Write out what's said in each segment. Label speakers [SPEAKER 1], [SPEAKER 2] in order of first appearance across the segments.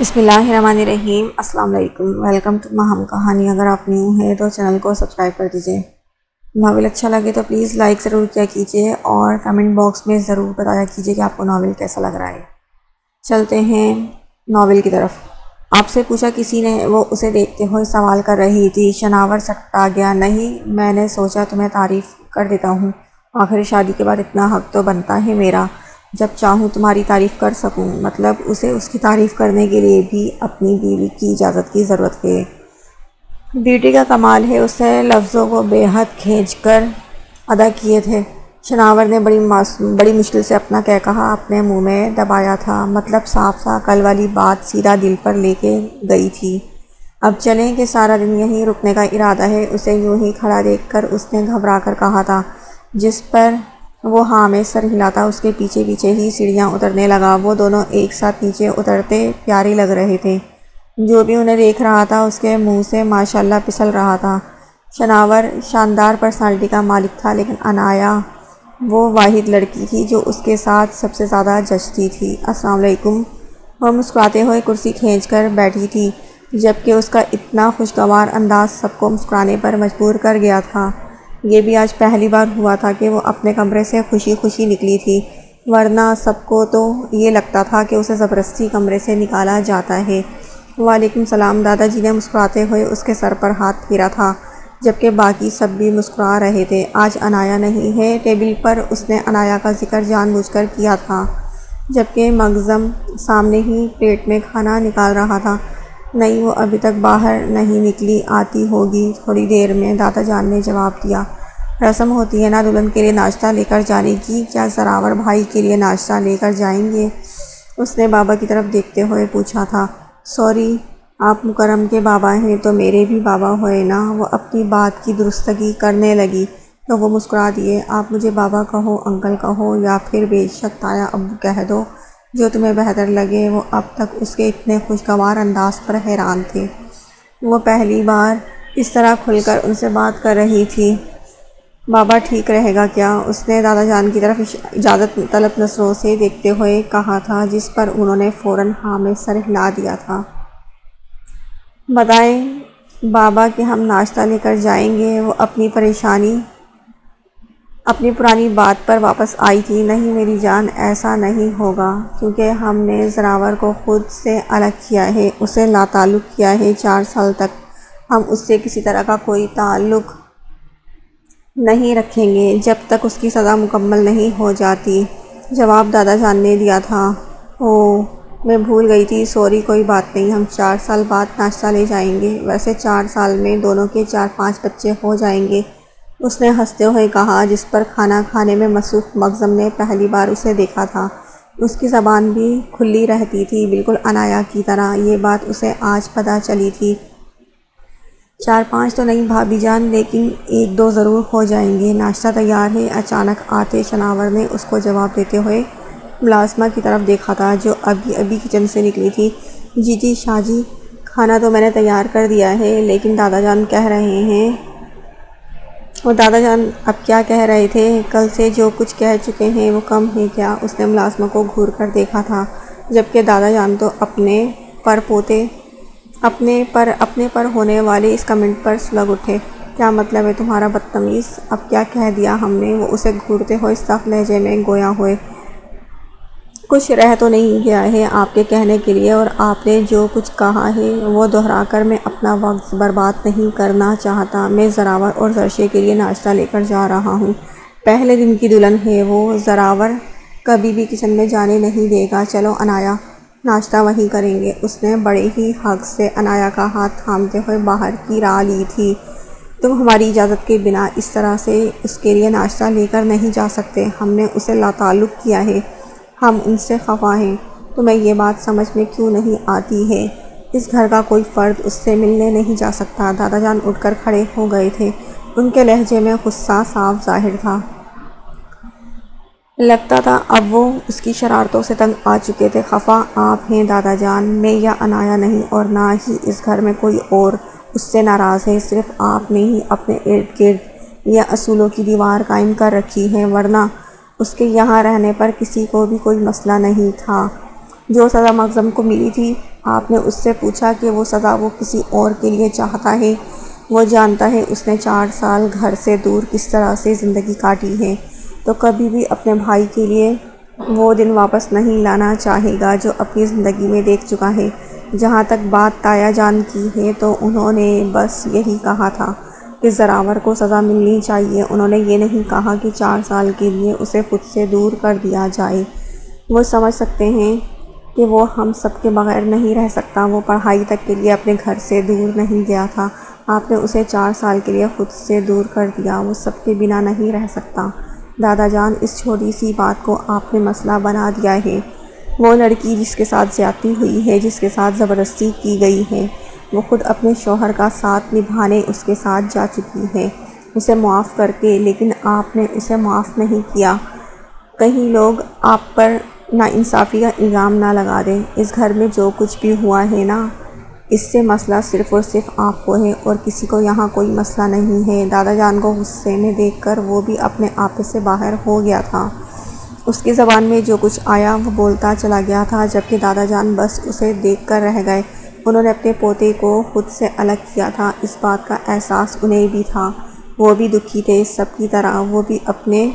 [SPEAKER 1] بسم اللہ الرحمن الرحیم۔ السلام علیکم، ویلکم ٹو ماہم کہانی۔ اگر آپ نیو ہیں تو چینل کو سبسکرائب کر دیجئے۔ ناول اچھا لگے تو پلیز لائک ضرور کیا کیجئے اور کمنٹ باکس میں ضرور بتایا کیجئے کہ آپ کو ناول کیسا لگ رہا ہے۔ چلتے ہیں ناول کی طرف۔ آپ سے پوچھا کسی نے، وہ اسے دیکھتے ہوئے سوال کر رہی تھی۔ شناور سٹا گیا۔ نہیں، میں نے سوچا تمہیں تعریف کر دیتا ہوں، آخر شادی کے بعد اتنا حق تو بنتا ہے میرا، جب چاہوں تمہاری تعریف کر سکوں۔ مطلب اسے اس کی تعریف کرنے کے لیے بھی اپنی بیوی کی اجازت کی ضرورت ہے۔ بیوٹی کا کمال ہے، اس نے لفظوں کو بے حد کھینچ کر ادا کیے تھے۔ شناور نے بڑی مشکل سے اپنا کہا اپنے منہ میں دبایا تھا۔ مطلب صاف تھا، کل والی بات سیدھا دل پر لے کے گئی تھی۔ اب چلیں کہ سارا دن یہیں رکنے کا ارادہ ہے؟ اسے یوں ہی کھڑا دیکھ کر اس نے گھبرا کر کہا تھا۔ جس پر وہ ہاں میں سر ہلاتا اس کے پیچھے پیچھے ہی سیڑھیاں اترنے لگا۔ وہ دونوں ایک ساتھ نیچے اترتے پیارے لگ رہے تھے۔ جو بھی انہیں دیکھ رہا تھا اس کے منہ سے ماشاءاللہ پسل رہا تھا۔ شناور شاندار پرسنالٹی کا مالک تھا، لیکن انایا وہ واحد لڑکی تھی جو اس کے ساتھ سب سے زیادہ جچتی تھی۔ السلام علیکم۔ وہ مسکراتے ہوئے کرسی کھینچ کر بیٹھی تھی، جبکہ اس کا اتنا خوشگوار انداز سب کو مسکرانے پر مجبور کر گیا تھا۔ یہ بھی آج پہلی بار ہوا تھا کہ وہ اپنے کمرے سے خوشی خوشی نکلی تھی، ورنہ سب کو تو یہ لگتا تھا کہ اسے زبردستی کمرے سے نکالا جاتا ہے۔ وعلیکم السلام۔ دادا جی نے مسکراتے ہوئے اس کے سر پر ہاتھ پھیرا تھا، جبکہ باقی سب بھی مسکرا رہے تھے۔ آج انایا نہیں ہے۔ ٹیبل پر اس نے انایا کا ذکر جان بوجھ کر کیا تھا، جبکہ مگزم سامنے ہی پلیٹ میں کھانا نکال رہا تھا۔ نہیں، وہ ابھی تک باہر نہیں نکلی، آتی ہوگی تھوڑی دیر میں، دادا جان نے جواب دیا۔ رسم ہوتی ہے نا دلہن کے لیے ناشتہ لے کر جانے کی، کیا زراور بھائی کے لیے ناشتہ لے کر جائیں گے؟ اس نے بابا کی طرف دیکھتے ہوئے پوچھا تھا۔ سوری، آپ مکرم کے بابا ہیں تو میرے بھی بابا ہوئے نا۔ وہ اپنی بات کی درستگی کرنے لگی تو وہ مسکرا دیے۔ آپ مجھے بابا کہو، انکل کہو، یا پھر بے شک تایا ابو کہہ دو، جو تمہیں بہتر لگے۔ وہ اب تک اس کے اتنے خوشگوار انداز پر حیران تھے۔ وہ پہلی بار اس طرح کھل کر ان سے بات کر رہی تھی۔ بابا ٹھیک رہے گا کیا؟ اس نے دادا جان کی طرف اجازت طلب نظروں سے دیکھتے ہوئے کہا تھا، جس پر انہوں نے فوراً ہاں میں سر ہلا دیا تھا۔ بتائیں بابا کہ ہم ناشتہ لے کر جائیں گے۔ وہ اپنی پرانی بات پر واپس آئی تھی۔ نہیں میری جان، ایسا نہیں ہوگا، کیونکہ ہم نے زراور کو خود سے الگ کیا ہے، اسے لا تعلق کیا ہے 4 سال تک۔ ہم اس سے کسی طرح کا کوئی تعلق نہیں رکھیں گے جب تک اس کی سزا مکمل نہیں ہو جاتی۔ جواب دادا جان نے دیا تھا۔ اوہ، میں بھول گئی تھی، سوری، کوئی بات نہیں، ہم 4 سال بعد ناشتہ لے جائیں گے۔ ویسے 4 سال میں دونوں کے 4-5 بچے ہو جائیں گے، اس نے ہنستے ہوئے کہا، جس پر کھانا کھانے میں مصروف مگزم نے پہلی بار اسے دیکھا تھا۔ اس کی زبان بھی کھلی رہتی تھی، بالکل انایا کی طرح۔ یہ بات اسے آج پتہ چلی تھی۔ 4-5 تو نہیں بھابھی جان، لیکن 1-2 ضرور ہو جائیں گے۔ ناشتہ تیار ہے؟ اچانک آتے شناور نے اس کو جواب دیتے ہوئے ملازمہ کی طرف دیکھا تھا، جو ابھی کچن سے نکلی تھی۔ جی شاہ جی، کھانا تو میں نے تیار کر دیا ہے، لیکن دادا جان کہہ رہے ہیں۔ وہ دادا جان اب کیا کہہ رہے تھے؟ کل سے جو کچھ کہہ چکے ہیں وہ کم ہے کیا؟ اس نے ملازمہ کو گھور کر دیکھا تھا، جبکہ دادا جان تو اپنے پر ہونے والے اس کمنٹ پر سلگ اٹھے۔ کیا مطلب ہے تمہارا بدتمیز؟ اب کیا کہہ دیا ہم نے؟ وہ اسے گھورتے ہوئے سخت لہجے میں گویا ہوئے۔ کچھ رہ تو نہیں گیا ہے آپ کے کہنے کے لیے، اور آپ نے جو کچھ کہا ہے وہ دہرا کر میں اپنا وقت برباد نہیں کرنا چاہتا۔ میں زراور اور زرشے کے لیے ناشتہ لے کر جا رہا ہوں۔ پہلے دن کی دلہن ہے وہ، زراور کبھی بھی کچن میں جانے نہیں دے گا۔ چلو انایا، ناشتہ وہیں کریں گے۔ اس نے بڑے ہی حق سے انایا کا ہاتھ تھامتے ہوئے باہر کی راہ لی تھی۔ تم ہماری اجازت کے بنا اس طرح سے اس کے لیے ناشتہ لے کر نہیں جا سکتے۔ ہم نے اسے لا تعلق کیا ہے، ہم ان سے خفا ہیں۔ تمہیں یہ بات سمجھ میں کیوں نہیں آتی ہے؟ اس گھر کا کوئی فرد اس سے ملنے نہیں جا سکتا۔ دادا جان اٹھ کر کھڑے ہو گئے تھے، ان کے لہجے میں غصہ صاف ظاہر تھا۔ لگتا تھا اب وہ اس کی شرارتوں سے تنگ آ چکے تھے۔ خفا آپ ہیں دادا جان، میں یا انایا نہیں، اور نہ ہی اس گھر میں کوئی اور اس سے ناراض ہے۔ صرف آپ نے ہی اپنے ارد گرد یہ اصولوں کی دیوار قائم کر رکھی ہے، ورنہ اس کے یہاں رہنے پر کسی کو بھی کوئی مسئلہ نہیں تھا۔ جو سزا مگزم کو ملی تھی آپ نے اس سے پوچھا کہ وہ سزا وہ کسی اور کے لیے چاہتا ہے؟ وہ جانتا ہے اس نے 4 سال گھر سے دور کس طرح سے زندگی کاٹی ہے، تو کبھی بھی اپنے بھائی کے لیے وہ دن واپس نہیں لانا چاہے گا جو اپنی زندگی میں دیکھ چکا ہے۔ جہاں تک بات تایا جان کی ہے تو انہوں نے بس یہی کہا تھا کہ زراور کو سزا ملنی چاہیے۔ انہوں نے یہ نہیں کہا کہ 4 سال کے لیے اسے خود سے دور کر دیا جائے۔ وہ سمجھ سکتے ہیں کہ وہ ہم سب کے بغیر نہیں رہ سکتا۔ وہ پڑھائی تک کے لیے اپنے گھر سے دور نہیں گیا تھا، آپ نے اسے 4 سال کے لیے خود سے دور کر دیا۔ وہ سب کے بنا نہیں رہ سکتا۔ دادا جان، اس چھوٹی سی بات کو آپ نے مسئلہ بنا دیا ہے۔ وہ لڑکی جس کے ساتھ زیادتی ہوئی ہے، جس کے ساتھ زبردستی کی گئی ہے، وہ خود اپنے شوہر کا ساتھ نبھانے اس کے ساتھ جا چکی ہے، اسے معاف کر کے، لیکن آپ نے اسے معاف نہیں کیا۔ کہیں لوگ آپ پر ناانصافی کا الزام نہ لگا دیں۔ اس گھر میں جو کچھ بھی ہوا ہے نا، اس سے مسئلہ صرف اور صرف آپ کو ہے اور کسی کو یہاں کوئی مسئلہ نہیں ہے۔ دادا جان کو غصے میں دیکھ کر وہ بھی اپنے آپے سے باہر ہو گیا تھا۔ اس کی زبان میں جو کچھ آیا وہ بولتا چلا گیا تھا، جبکہ دادا جان بس اسے دیکھ کر رہ گئے۔ انہوں نے اپنے پوتے کو خود سے الگ کیا تھا، اس بات کا احساس انہیں بھی تھا۔ وہ بھی دکھی تھے سب کی طرح۔ وہ بھی اپنے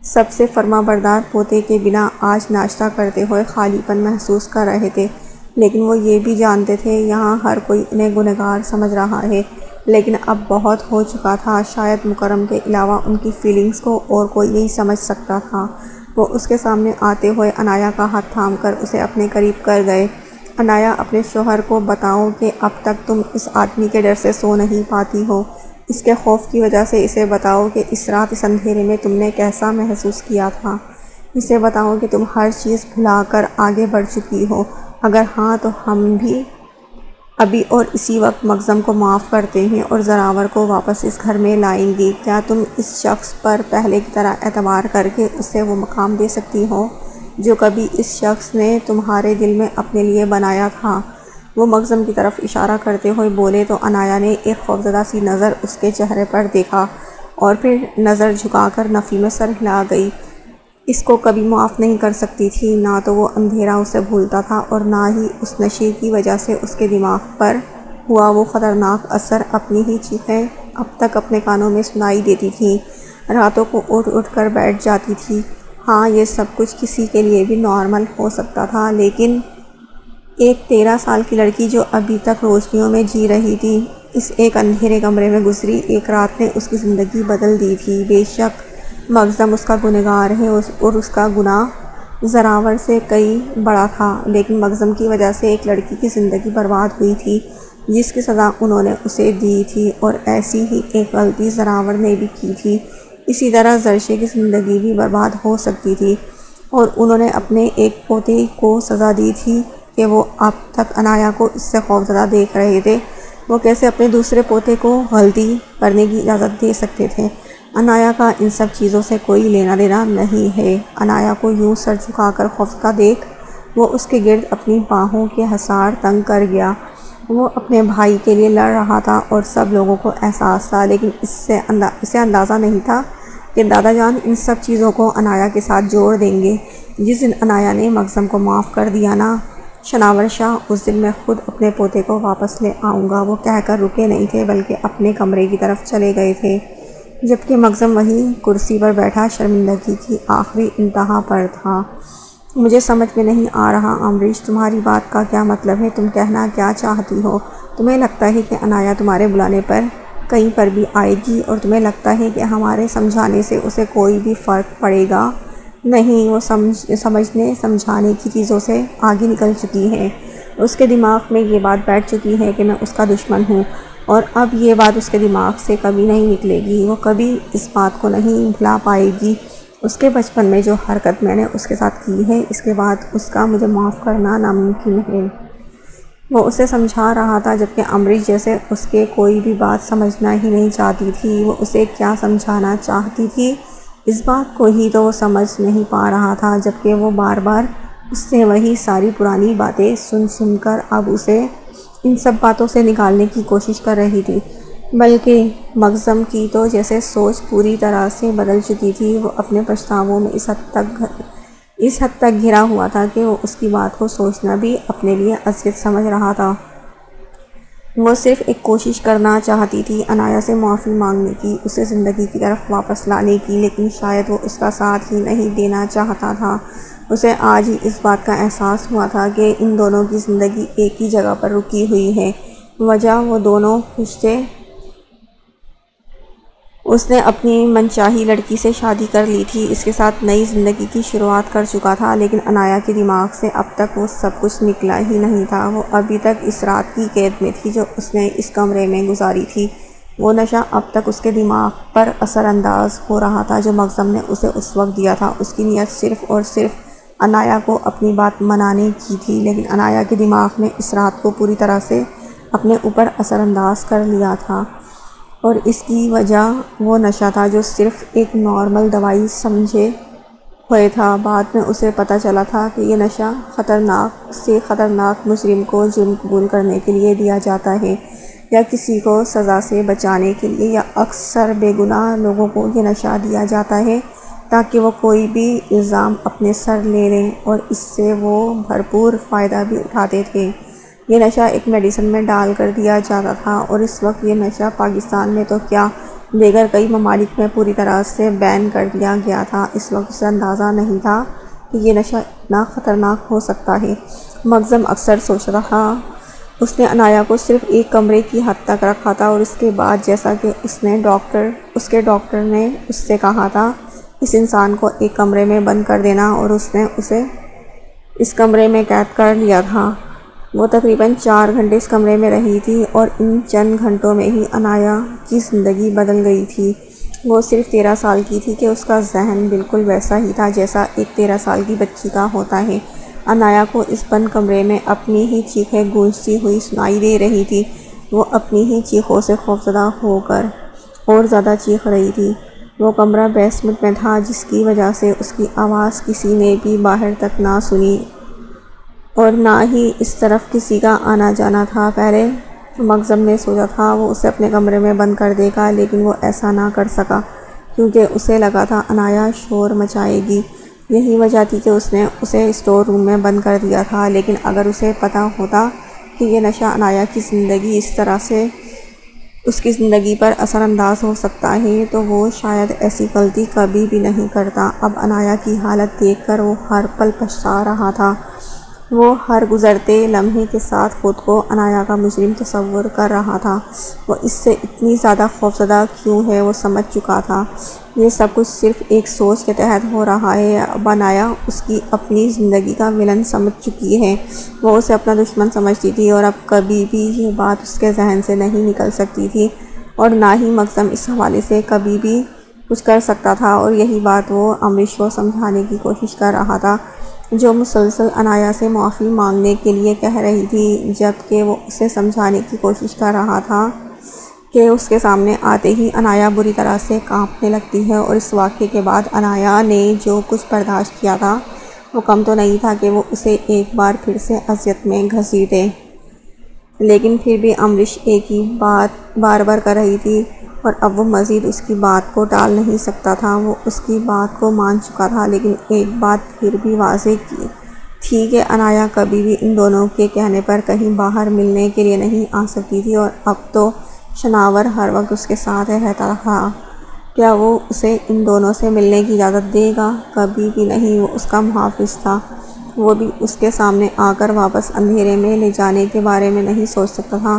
[SPEAKER 1] سب سے فرما بردار پوتے کے بنا آج ناشتہ کرتے ہوئے خالی پن محسوس کر رہے تھے، لیکن وہ یہ بھی جانتے تھے یہاں ہر کوئی انہیں گنہگار سمجھ رہا ہے، لیکن اب بہت ہو چکا تھا۔ شاید مکرم کے علاوہ ان کی فیلنگز کو اور کوئی نہیں سمجھ سکتا تھا۔ وہ اس کے سامنے آتے ہوئے عنایا کا ہاتھ تھام کر اسے اپنے قریب کر گئے۔ عنایا، اپنے شوہر کو بتاؤ کہ اب تک تم اس آدمی کے ڈر سے سو نہیں پاتی ہو، اس کے خوف کی وجہ سے اسے بتاؤ کہ اس رات اس اندھیرے میں تم نے کیسا محسوس کیا تھا۔ اسے بتاؤ کہ تم ہر چیز بھلا کر آگے بڑھ چکی ہو۔ اگر ہاں تو ہم بھی ابھی اور اسی وقت مخزن کو معاف کرتے ہیں اور زراور کو واپس اس گھر میں لائیں گے۔ کیا تم اس شخص پر پہلے کی طرح اعتبار کر کے اسے وہ مقام دے سکتی ہو جو کبھی اس شخص نے تمہارے دل میں اپنے لیے بنایا تھا؟ وہ مخزن کی طرف اشارہ کرتے ہوئے بولے تو عنایا نے ایک خوفزدہ سی نظر اس کے چہرے پر دیکھا اور پھر نظر جھکا کر نفی میں سر ہلا گئی۔ اس کو کبھی معاف نہیں کر سکتی تھی، نہ تو وہ اندھیرا اسے بھولتا تھا اور نہ ہی اس نشے کی وجہ سے اس کے دماغ پر ہوا وہ خطرناک اثر۔ اپنی ہی چیخیں اب تک اپنے کانوں میں سنائی دیتی تھیں، راتوں کو اٹھ اٹھ کر بیٹھ جاتی تھی۔ ہاں، یہ سب کچھ کسی کے لیے بھی نارمل ہو سکتا تھا، لیکن ایک 13 سال کی لڑکی جو ابھی تک روشنیوں میں جی رہی تھی، اس ایک اندھیرے کمرے میں گزری ایک رات نے اس کی زندگی بدل دی تھی۔ بے شک مخزن اس کا گنہگار ہے اور اس کا گناہ زراور سے کئی بڑا تھا، لیکن مخزن کی وجہ سے ایک لڑکی کی زندگی برباد ہوئی تھی جس کی سزا انہوں نے اسے دی تھی، اور ایسی ہی ایک غلطی زراور نے بھی کی تھی۔ اسی طرح زرشے کی زندگی بھی برباد ہو سکتی تھی، اور انہوں نے اپنے ایک پوتے کو سزا دی تھی کہ وہ اب تک عنایا کو اس سے خوفزدہ دیکھ رہے تھے۔ وہ کیسے اپنے دوسرے پوتے کو غلطی کرنے کی اجازت دے سکتے تھے؟ عنایا کا ان سب چیزوں سے کوئی لینا دینا نہیں ہے۔ عنایا کو یوں سر جھکا کر خوفزدہ دیکھ وہ اس کے گرد اپنی باہوں کے حصار تنگ کر گیا۔ وہ اپنے بھائی کے لیے لڑ رہا تھا اور سب لوگوں کو احساس تھا، لیکن اسے اندازہ نہیں تھا کہ دادا جان ان سب چیزوں کو عنایا کے ساتھ جوڑ دیں گے۔ جس دن عنایا نے مخزن کو معاف کر دیا نا شناور شاہ، اس دن میں خود اپنے پوتے کو واپس لے آؤں گا، وہ کہہ کر رکے نہیں تھے بلکہ اپنے کمرے کی طرف چلے گئے تھے، جبکہ مخزن وہیں کرسی پر بیٹھا شرمندگی کی آخری انتہا پر تھا۔ مجھے سمجھ میں نہیں آ رہا امریش، تمہاری بات کا کیا مطلب ہے؟ تم کہنا کیا چاہتی ہو؟ تمہیں لگتا ہے کہ عنایا تمہارے بلانے پر کہیں پر بھی آئے گی اور تمہیں لگتا ہے کہ ہمارے سمجھانے سے اسے کوئی بھی فرق پڑے گا؟ نہیں، وہ سمجھنے سمجھانے کی چیزوں سے آگے نکل چکی ہے۔ اس کے دماغ میں یہ بات بیٹھ چکی ہے کہ میں اس کا دشمن ہوں، اور اب یہ بات اس کے دماغ سے کبھی نہیں نکلے گی۔ وہ کبھی اس بات کو نہیں بھلا پائے گی۔ اس کے بچپن میں جو حرکت میں نے اس کے ساتھ کی ہے، اس کے بعد اس کا مجھے معاف کرنا ناممکن ہے۔ وہ اسے سمجھا رہا تھا، جبکہ امریش جیسے اس کے کوئی بھی بات سمجھنا ہی نہیں چاہتی تھی۔ وہ اسے کیا سمجھانا چاہتی تھی، اس بات کو ہی تو وہ سمجھ نہیں پا رہا تھا، جبکہ وہ بار بار اس سے وہی ساری پرانی باتیں سن کر اب اسے ان سب باتوں سے نکالنے کی کوشش کر رہی تھی۔ بلکہ مخزن کی تو جیسے سوچ پوری طرح سے بدل چکی تھی۔ وہ اپنے پچھتاووں میں اس حد تک گھرا ہوا تھا کہ وہ اس کی بات کو سوچنا بھی اپنے لیے اذیت سمجھ رہا تھا۔ وہ صرف ایک کوشش کرنا چاہتی تھی، عنایا سے معافی مانگنے کی، اسے زندگی کی طرف واپس لانے کی، لیکن شاید وہ اس کا ساتھ ہی نہیں دینا چاہتا تھا۔ اسے آج ہی اس بات کا احساس ہوا تھا کہ ان دونوں کی زندگی ایک ہی جگہ پر رکی ہوئی ہے۔ وجہ وہ دونوں خوش تھے۔ اس نے اپنی منچاہی لڑکی سے شادی کر لی تھی، اس کے ساتھ نئی زندگی کی شروعات کر چکا تھا، لیکن عنایا کے دماغ سے اب تک وہ سب کچھ نکلا ہی نہیں تھا۔ وہ ابھی تک اس رات کی قید میں تھی جو اس نے اس کمرے میں گزاری تھی۔ وہ نشہ اب تک اس کے دماغ پر اثر انداز ہو رہا تھا جو مغزم نے اسے اس وقت دیا تھا۔ اس کی نیت صرف اور صرف عنایا کو اپنی بات منانے کی تھی، لیکن عنایا کے دماغ نے اس رات کو پوری طرح سے اپنے اوپر اثر انداز کر لیا تھا، اور اس کی وجہ وہ نشہ تھا جو صرف ایک نارمل دوائی سمجھے ہوئے تھا۔ بعد میں اسے پتہ چلا تھا کہ یہ نشہ خطرناک سے خطرناک مجرم کو جرم قبول کرنے کے لیے دیا جاتا ہے، یا کسی کو سزا سے بچانے کے لیے، یا اکثر بے گناہ لوگوں کو یہ نشہ دیا جاتا ہے تاکہ وہ کوئی بھی الزام اپنے سر لے لیں، اور اس سے وہ بھرپور فائدہ بھی اٹھاتے تھے۔ یہ نشہ ایک میڈیسن میں ڈال کر دیا جاتا تھا، اور اس وقت یہ نشہ پاکستان میں تو کیا دیگر کئی ممالک میں پوری طرح سے بین کر دیا گیا تھا۔ اس وقت اسے اندازہ نہیں تھا کہ یہ نشہ اتنا خطرناک ہو سکتا ہے۔ مغزم اکثر سوچ رہا، اس نے عنایا کو صرف ایک کمرے کی حد تک رکھا تھا، اور اس کے بعد جیسا کہ اس کے ڈاکٹر نے اس سے کہا تھا، اس انسان کو ایک کمرے میں بند کر دینا، اور اس نے اسے اس کمرے میں قید کر لیا تھا۔ وہ تقریباً 4 گھنٹے اس کمرے میں رہی تھی، اور ان چند گھنٹوں میں ہی عنایا کی زندگی بدل گئی تھی۔ وہ صرف 13 سال کی تھی کہ اس کا ذہن بالکل ویسا ہی تھا جیسا ایک 13 سال کی بچی کا ہوتا ہے۔ عنایا کو اس بند کمرے میں اپنی ہی چیخیں گونجتی ہوئی سنائی دے رہی تھی۔ وہ اپنی ہی چیخوں سے خوفزدہ ہو کر اور زیادہ چیخ رہی تھی۔ وہ کمرہ بیسمنٹ میں تھا، جس کی وجہ سے اس کی آواز کسی نے بھی باہر تک نہ سنی، اور نہ ہی اس طرف کسی کا آنا جانا تھا۔ پہلے مغزم نے سوچا تھا وہ اسے اپنے کمرے میں بند کر دے گا، لیکن وہ ایسا نہ کر سکا، کیونکہ اسے لگا تھا عنایا شور مچائے گی۔ یہی وجہ تھی کہ اس نے اسے اسٹور روم میں بند کر دیا تھا، لیکن اگر اسے پتہ ہوتا کہ یہ نشہ عنایا کی زندگی اس طرح سے اس کی زندگی پر اثر انداز ہو سکتا ہے تو وہ شاید ایسی غلطی کبھی بھی نہیں کرتا۔ اب عنایا کی حالت دیکھ کر وہ ہر پل پچھتا رہا تھا۔ وہ ہر گزرتے لمحے کے ساتھ خود کو عنایا کا مجرم تصور کر رہا تھا۔ وہ اس سے اتنی زیادہ خوفزدہ کیوں ہے وہ سمجھ چکا تھا۔ یہ سب کچھ صرف ایک سوچ کے تحت ہو رہا ہے۔ اب عنایا اس کی اپنی زندگی کا ولن سمجھ چکی ہے۔ وہ اسے اپنا دشمن سمجھتی تھی، اور اب کبھی بھی یہ بات اس کے ذہن سے نہیں نکل سکتی تھی، اور نہ ہی مغزم اس حوالے سے کبھی بھی کچھ کر سکتا تھا۔ اور یہی بات وہ امریش کو سمجھانے کی کوشش کر رہا تھا، جو مسلسل عنایا سے معافی مانگنے کے لیے کہہ رہی تھی، جبکہ وہ اسے سمجھانے کی کوشش کر رہا تھا کہ اس کے سامنے آتے ہی عنایا بری طرح سے کانپنے لگتی ہے، اور اس واقعے کے بعد عنایا نے جو کچھ برداشت کیا تھا وہ کم تو نہیں تھا کہ وہ اسے ایک بار پھر سے اذیت میں گھسیٹے۔ لیکن پھر بھی امریش ایک ہی بات بار بار کر رہی تھی، اور اب وہ مزید اس کی بات کو ٹال نہیں سکتا تھا۔ وہ اس کی بات کو مان چکا تھا، لیکن ایک بات پھر بھی واضح تھی کہ عنایا کبھی بھی ان دونوں کے کہنے پر کہیں باہر ملنے کے لیے نہیں آ سکتی تھی، اور اب تو شناور ہر وقت اس کے ساتھ رہتا تھا۔ کیا وہ اسے ان دونوں سے ملنے کی اجازت دے گا؟ کبھی بھی نہیں۔ وہ اس کا محافظ تھا، وہ بھی اس کے سامنے آ کر واپس اندھیرے میں لے جانے کے بارے میں نہیں سوچ سکتا تھا۔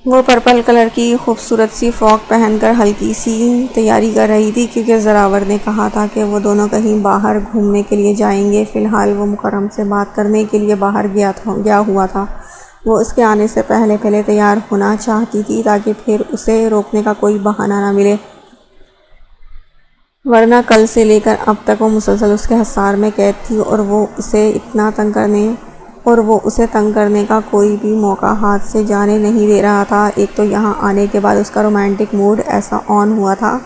[SPEAKER 1] وہ پرپل کلر کی خوبصورت سی فراک پہن کر ہلکی سی تیاری کر رہی تھی، کیونکہ زراور نے کہا تھا کہ وہ دونوں کہیں باہر گھومنے کے لیے جائیں گے۔ فی الحال وہ مکرم سے بات کرنے کے لیے باہر گیا ہوا تھا۔ وہ اس کے آنے سے پہلے تیار ہونا چاہتی تھی، تاکہ پھر اسے روکنے کا کوئی بہانہ نہ ملے، ورنہ کل سے لے کر اب تک وہ مسلسل اس کے حصار میں قید تھی، اور وہ اسے تنگ کرنے کا کوئی بھی موقع ہاتھ سے جانے نہیں دے رہا تھا۔ ایک تو یہاں آنے کے بعد اس کا رومانٹک موڈ ایسا آن ہوا تھا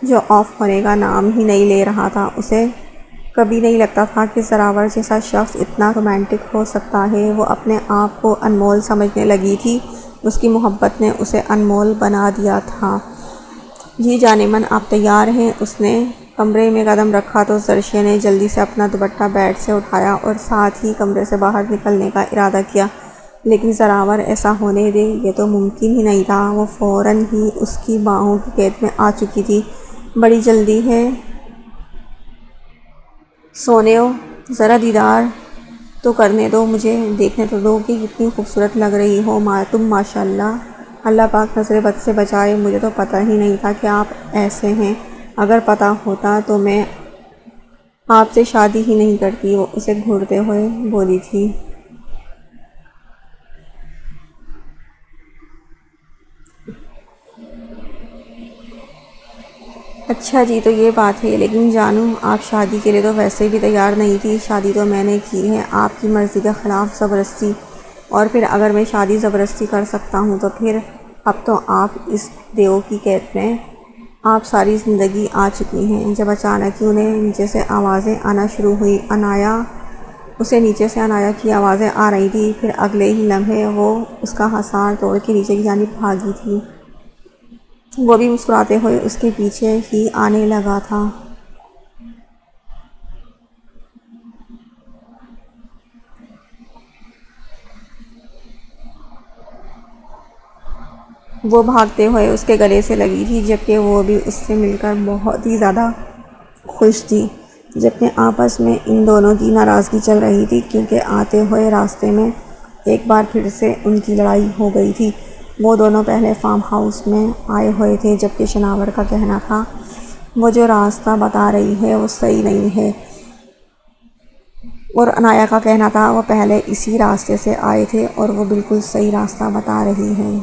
[SPEAKER 1] جو آف ہونے کا نام ہی نہیں لے رہا تھا۔ اسے کبھی نہیں لگتا تھا کہ زراور جیسا شخص اتنا رومانٹک ہو سکتا ہے۔ وہ اپنے آپ کو انمول سمجھنے لگی تھی، اس کی محبت نے اسے انمول بنا دیا تھا۔ جی جانے من آپ تیار ہیں؟ اس نے کمرے میں قدم رکھا تو زرشیہ نے جلدی سے اپنا دوپٹہ بیڈ سے اٹھایا اور ساتھ ہی کمرے سے باہر نکلنے کا ارادہ کیا، لیکن زراور ایسا ہونے دے یہ تو ممکن ہی نہیں تھا۔ وہ فوراً ہی اس کی باہوں کی قید میں آ چکی تھی۔ بڑی جلدی ہے سونےو، ذرا دیدار تو کرنے دو، مجھے دیکھنے تو دو کہ کتنی خوبصورت لگ رہی ہو تم، ماشاءاللہ۔ اللہ پاک نظر بد سے بچائے، مجھے تو پتہ ہی نہیں تھا کہ آپ ایسے ہیں، اگر پتہ ہوتا تو میں آپ سے شادی ہی نہیں کرتی، وہ اسے گھورتے ہوئے بولی تھی۔ اچھا جی، تو یہ بات ہے، لیکن جانو آپ شادی کے لیے تو ویسے بھی تیار نہیں تھی، شادی تو میں نے کی ہے آپ کی مرضی کے خلاف زبردستی، اور پھر اگر میں شادی زبردستی کر سکتا ہوں تو پھر اب تو آپ اس دیو کی قید میں آپ ساری زندگی آ چکی ہیں۔ جب اچانک ہی انہیں نیچے سے آوازیں آنا شروع ہوئی، اسے نیچے سے عنایا کی آوازیں آ رہی تھی، پھر اگلے ہی لمحے وہ اس کا حصار توڑ کے نیچے کی جانب بھاگی تھی۔ وہ بھی مسکراتے ہوئے اس کے پیچھے ہی آنے لگا تھا۔ وہ بھاگتے ہوئے اس کے گلے سے لگی تھی، جبکہ وہ بھی اس سے مل کر بہت ہی زیادہ خوش تھی، جبکہ آپس میں ان دونوں کی ناراضگی چل رہی تھی، کیونکہ آتے ہوئے راستے میں ایک بار پھر سے ان کی لڑائی ہو گئی تھی۔ وہ دونوں پہلے فارم ہاؤس میں آئے ہوئے تھے، جبکہ شناور کا کہنا تھا وہ جو راستہ بتا رہی ہے وہ صحیح نہیں ہے، اور عنایا کا کہنا تھا وہ پہلے اسی راستے سے آئے تھے اور وہ بالکل صحیح راستہ بتا رہی ہے۔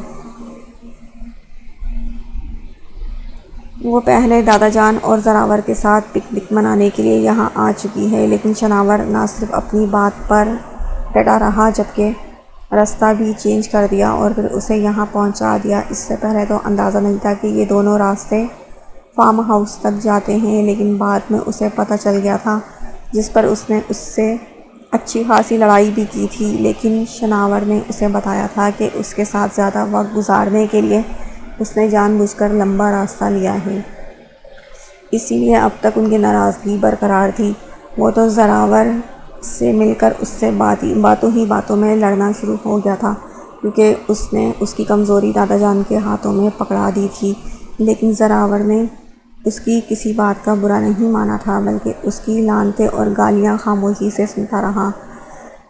[SPEAKER 1] وہ پہلے دادا جان اور زراور کے ساتھ پکنک منانے کے لیے یہاں آ چکی ہے، لیکن شناور نہ صرف اپنی بات پر ڈٹا رہا جبکہ راستہ بھی چینج کر دیا اور پھر اسے یہاں پہنچا دیا۔ اس سے پہلے تو اندازہ نہیں تھا کہ یہ دونوں راستے فارم ہاؤس تک جاتے ہیں، لیکن بعد میں اسے پتہ چل گیا تھا، جس پر اس نے اس سے اچھی خاصی لڑائی بھی کی تھی، لیکن شناور نے اسے بتایا تھا کہ اس کے ساتھ زیادہ وقت گزارنے کے لیے اس نے جان بوجھ کر لمبا راستہ لیا ہے، اسی لیے اب تک ان کی ناراضگی برقرار تھی۔ وہ تو زراور سے مل کر اس سے باتوں میں لڑنا شروع ہو گیا تھا، کیونکہ اس نے اس کی کمزوری دادا جان کے ہاتھوں میں پکڑا دی تھی، لیکن زراور نے اس کی کسی بات کا برا نہیں مانا تھا، بلکہ اس کی لعنتیں اور گالیاں خاموشی سے سنتا رہا۔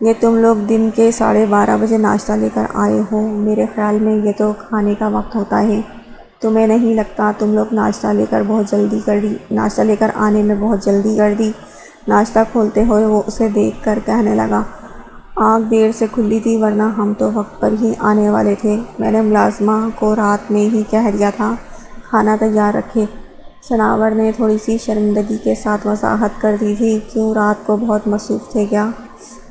[SPEAKER 1] یہ تم لوگ دن کے 12:30 بجے ناشتہ لے کر آئے ہو، میرے خیال میں یہ تو کھانے کا وقت ہوتا ہے، تمہیں نہیں لگتا تم لوگ ناشتہ لے کر آنے میں بہت جلدی کر دی؟ ناشتہ کھولتے ہوئے وہ اسے دیکھ کر کہنے لگا، آنکھ دیر سے کھلی تھی ورنہ ہم تو وقت پر ہی آنے والے تھے، میں نے ملازمہ کو رات میں ہی کہہ دیا تھا کھانا تیار رکھے۔ شناور نے تھوڑی سی شرمندگی کے ساتھ وضاحت کر دی تھی، کیوں رات کو بہت مصروف تھے کیا؟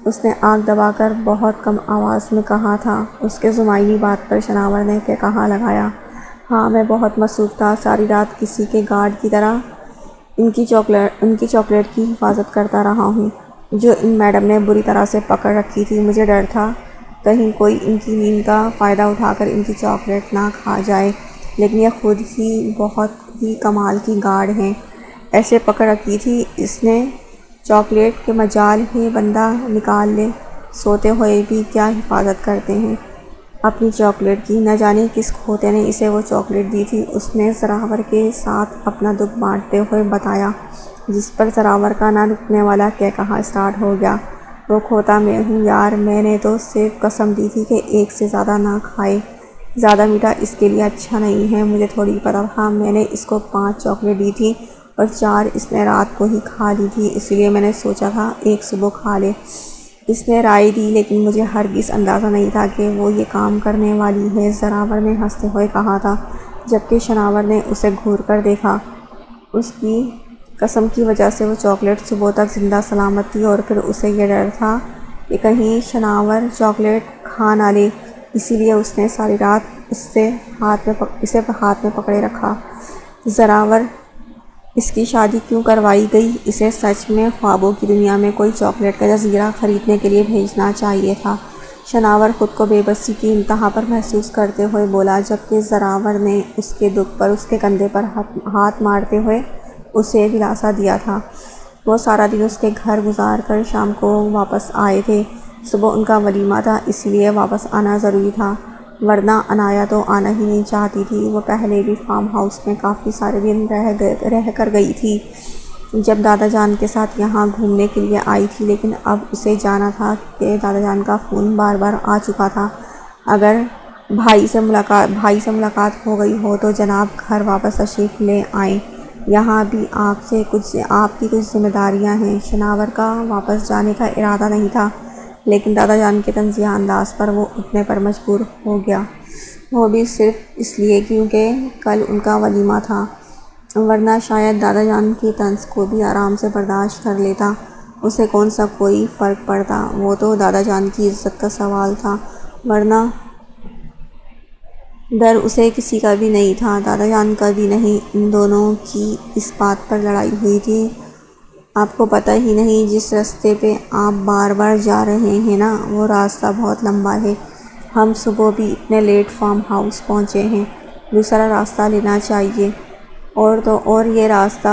[SPEAKER 1] اس نے آنکھ دبا کر بہت کم آواز میں کہا تھا۔ اس کے زمائی بات پر شناور نے کہا لگایا، ہاں میں بہت مصروف تھا، ساری رات کسی کے گارڈ کی طرح ان کی چاکلیٹ کی حفاظت کرتا رہا ہوں، جو ان میڈم نے بری طرح سے پکڑ رکھی تھی، مجھے ڈر تھا کہیں کوئی ان کی نیند کا فائدہ اٹھا کر ان کی چاکلیٹ نہ کھا جائے، لیکن یہ خود ہی بہت ہی کمال کی گارڈ ہیں، ایسے پکڑ رکھی تھی اس نے چاکلیٹ کے مجال ہے بندہ نکال لے، سوتے ہوئے بھی کیا حفاظت کرتے ہیں اپنی چاکلیٹ کی، نہ جانے کس کھوتے نے اسے وہ چاکلیٹ دی تھی۔ اس نے زراور کے ساتھ اپنا دکھ بانٹتے ہوئے بتایا، جس پر زراور کا نہ رکنے والا کہا اسٹارٹ ہو گیا، وہ کھوتا میں ہوں یار، میں نے تو صرف قسم دی تھی کہ ایک سے زیادہ نہ کھائے، زیادہ میٹھا اس کے لیے اچھا نہیں ہے، مجھے تھوڑی پتہ تھا، میں نے اس کو 5 چاکلیٹ دی تھی اور 4 اس نے رات کو ہی کھا لی تھی، اس لیے میں نے سوچا تھا ایک صبح کھا لے۔ اس نے رائے دی، لیکن مجھے ہرگز اندازہ نہیں تھا کہ وہ یہ کام کرنے والی ہے، زراور نے ہنستے ہوئے کہا تھا، جبکہ شناور نے اسے گھور کر دیکھا۔ اس کی قسم کی وجہ سے وہ چاکلیٹ صبح تک زندہ سلامت تھی، اور پھر اسے یہ ڈر تھا کہ کہیں شناور چاکلیٹ کھا نہ لے، اسی لیے اس نے ساری رات اسے ہاتھ میں پکڑے رکھا۔ زراور اس کی شادی کیوں کروائی گئی؟ اسے سچ میں خوابوں کی دنیا میں کوئی چاکلیٹ کا جزیرہ خریدنے کے لیے بھیجنا چاہیے تھا، شناور خود کو بے بسی کی انتہا پر محسوس کرتے ہوئے بولا، جبکہ زراور نے اس کے دکھ پر اس کے کندھے پر ہاتھ مارتے ہوئے اسے دلاسا دیا تھا۔ وہ سارا دن اس کے گھر گزار کر شام کو واپس آئے تھے۔ صبح ان کا ولیمہ تھا، اس لیے واپس آنا ضروری تھا، ورنہ عنایا تو آنا ہی نہیں چاہتی تھی۔ وہ پہلے بھی فارم ہاؤس میں کافی سارے دن رہ کر گئی تھی جب دادا جان کے ساتھ یہاں گھومنے کے لیے آئی تھی، لیکن اب اسے جانا تھا کہ دادا جان کا فون بار بار آ چکا تھا۔ اگر بھائی سے ملاقات ہو گئی ہو تو جناب گھر واپس تشریف لے آئیں، یہاں بھی آپ کی کچھ ذمہ داریاں ہیں۔ شناور کا واپس جانے کا ارادہ نہیں تھا، لیکن دادا جان کے طنزیہ انداز پر وہ اٹھنے پر مجبور ہو گیا، وہ بھی صرف اس لیے کیونکہ کل ان کا ولیمہ تھا، ورنہ شاید دادا جان کی طنز کو بھی آرام سے برداشت کر لیتا، اسے کون سا کوئی فرق پڑتا، وہ تو دادا جان کی عزت کا سوال تھا، ورنہ ڈر اسے کسی کا بھی نہیں تھا، دادا جان کا بھی نہیں۔ ان دونوں کی اس بات پر لڑائی ہوئی تھی۔ آپ کو پتہ ہی نہیں جس راستے پہ آپ بار بار جا رہے ہیں نا، وہ راستہ بہت لمبا ہے، ہم صبح بھی اتنے لیٹ فارم ہاؤس پہنچے ہیں، دوسرا راستہ لینا چاہیے، اور یہ راستہ